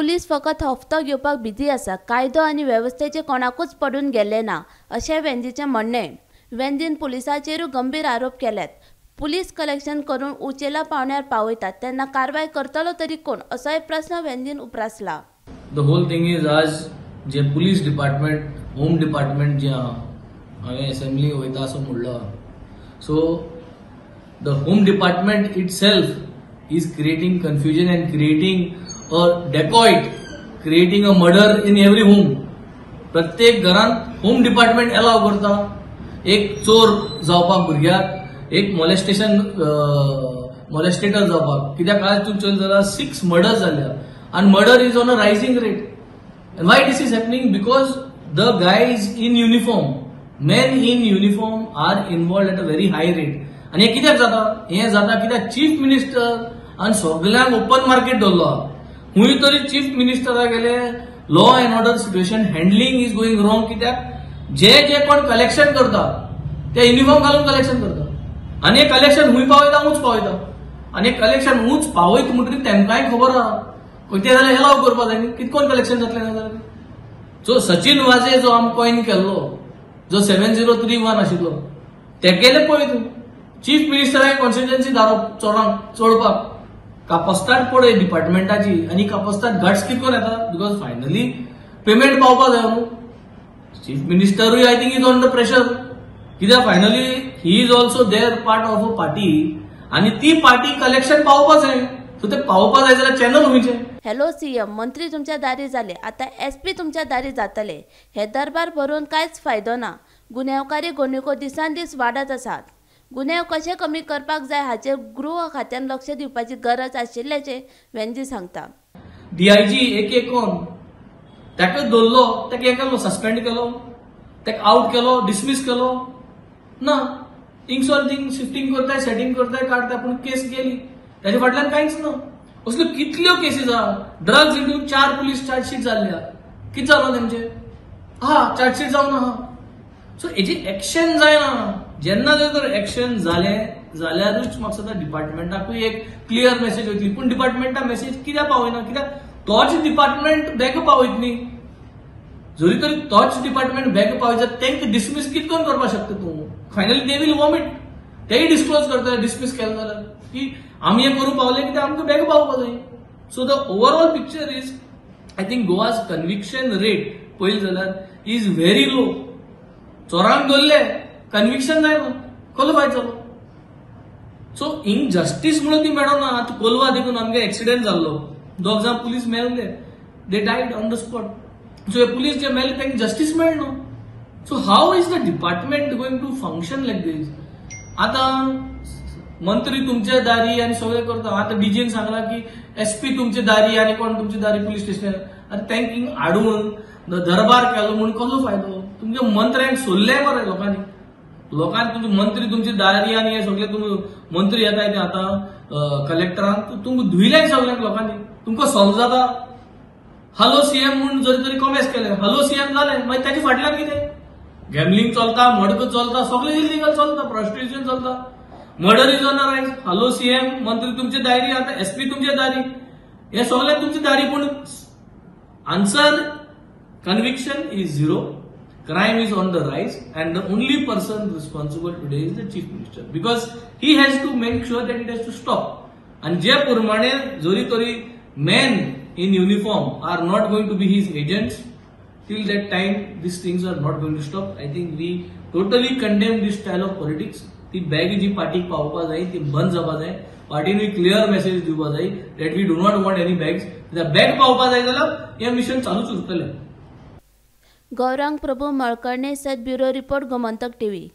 Police फकत हफ्तो घेवपाक बिझी आसा, कायदो आनी वेवस्थेचे कोणाकूच पडून गेल्ले ना अशें वेंदीचें म्हणणें. वेंदीन पुलिसाचेरूय गंभीर आरोप केल्यात. पुलीस कलेक्शन करून उंचेल्या पावंड्यार पावयतात तेन्ना कारवाय करतलो तरी कोण असोय प्रस्न वेंदीन उपरासला. द होल थिंग इज आज जे पुलीस डिपार्टमेंट, होम डिपार्टमेंट जे आहा, हांवें असेंब्ली वयता असो म्हणलो. So the home department itself is creating confusion end creating a dacoit, creating a murder in every home. प्रत्येक घरांत होम डिपार्टमेंट अलाव करता. एक चोर जावपाक भुरग्याक, एक मॉलेस्टेटर जावपाक. कित्याक आज तूं चल जाल्यार 6 मर्डर्स जाल्या and murder is on a rising rate. And why this is happening? Because the guys in uniform, men in uniform are involved at a very high rate. And हे कित्याक जाता? हे जाता कित्याक चीफ मिनिस्टर आणि सगळ्यांक open market दवरलो आहा. हुंय तरी चीफ मिनिस्टरा गेले law end order situation handling is going wrong. कित्याक जे कोण कलेक्शन करता ते युनिफॉर्म घालून कलेक्शन करता आणि हे कलेक्शन हुंय पावयता उंच पावयता. आणि हे कलेक्शन उंच पावयता म्हणटकीर तेमकांय खबर आहा ते जाल्यार अलाव करपा जाय न्ही. कितकोन कलेक्शन जातलें ना जाल्यार. सो सचिन वाजे जो आमी कॉइन केल्लो, जो 7031 आशिल्लो, ते गेले पळय तूं चीफ मिनिस्टराक कॉन्स्टिट्युएन्सी धाडप चोरांक चोडपाक. कापस्ताद पळय डिपार्टमेंटाची आनी कापस्ताद घाट्स कितकोन येता. बिकॉज फायनली पेमेंट पावपा जाय न्हू. चीफ मिनिस्टरूय I think is under pressure. कित्याक finally he is also there part of a party आनी ती पार्टी कलेक्शन पावपा जाय. सो ते पावपा जाय जाल्यार चॅनल हुंयचे. हॅलो सीएम, मंत्री तुमच्या दारी जाले, आता एसपी तुमच्या दारी जातले. हे दरबार भरून कांयच फायदो ना. गुन्यांवकारी घडणुको दिसान दीस वाडत आसात. गुन्यांव कशे कमी करपाक जाय हाचेर गृह खात्यान लक्ष दिवपाची गरज आशिल्ल्याचे वेंदी सांगता. डीआयजी एक कोण ताका दवरलो, ताका हे केलो, सस्पेंड केलो, ताका आउट केलो, डिसमीस केलो ना. इंगसोन थिंग शिफ्टिंग करताय, सेटिंग करताय, काढताय, पूण केस गेली. ताचे फाटल्यान कांयच ना. असल्यो कितल्यो केसीस आहा. ड्रग्स हितून 4 पुलीस चार्जशीट जाल्ल्या. कितें जालो तेंचे? चार्जशीट जावन आहा. सो हेची एक्शन जायना. जेन्ना जर एक्शन जालें जाल्यारूच म्हाका दिसता डिपार्टमेंटाकूय एक क्लियर मेसेज वयतली. पूण डिपार्टमेंटा मेसेज कित्याक पावयना? कित्याक तोच डिपार्टमेंट बॅग पावयत न्ही. जरी तरी तोच डिपार्टमेंट बॅग पावयता तेंका डिसमीस कितकोन करपाक शकता तूं? Finally they will vomit. तेय डिस्क्लोज करता डिसमीस केलें जाल्यार की आमी हे करूं पावले कित्याक आमकां बॅग पावपा जाय. So the overall picture is I think Goa's conviction rate पळयलें जाल्यार इज व्हेरी लो. चोरांक धरले, कन्विक्शन जायना, कसलो फायदो जालो? सो इनजस्टीस म्हणून ती मेळना. आतां कोलवा देखून आमगे एक्सिडेंट जाल्लो, 2 जाण पुलीस मेळ्ळे, they died on the spot. So हे पुलीस जे मेळ्ळे तांकां जस्टीस मेळना. So how is the department going to function like this? आतां मंत्री तुमचे दारी आणि सगळे करता. आता डीजीन सांगला की एसपी तुमचे दारी आणि कोण तुमचे दारी पुलीस स्टेशन. आनी थँकिंग हाडून दरबार केलो म्हणून कसलो फायदो? तुमच्या मंत्र्यांक सोडले मरे लोकांनी. तुमचे मंत्री तुमचे दारी आणि हे सगळे तुम्ही मंत्री येताय ते आता कलेक्टरांक तुमकां धुयले सगळ्यांक लोकांनी. तुमकां सॉल्व जाता. हॅलो सीएम म्हणून जरी तरी कॉमेस केले, हॅलो सीएम जाले, मागीर ताचे फाटल्यान कितें? गॅमलिंग चलता, मडक चलता, सगळे इलिगल चलता, प्रॉस्टिट्यूशन चलता, मर्डर इज ऑन रायज. हॅलो सीएम, मंत्री तुमचे दारी, आता एसपी तुमचे दारी, हे सगळे तुमचे दारी. पूण answer conviction is 0. Crime is on the rise and the only person responsible today is the chief minister because he has to make sure that it has to stop. And जे प्रमाणे जरी तरी men in uniform are not going to be his agents till that time, these things are not going to stop. I think we totally condemn this style of politics. ती bag जी पार्टीक पावपा जाय ती बंद जावपा जाय. पार्टीन क्लियर मेसेज दिवपा जाय that we do not want any bags. Bag पावपा जाय जाल्यार हे मिशन चालूच उरतलें. गौरांग प्रभू मळकर्णे, सद ब्युरो रिपोर्ट, गोमंतक टीव्ही.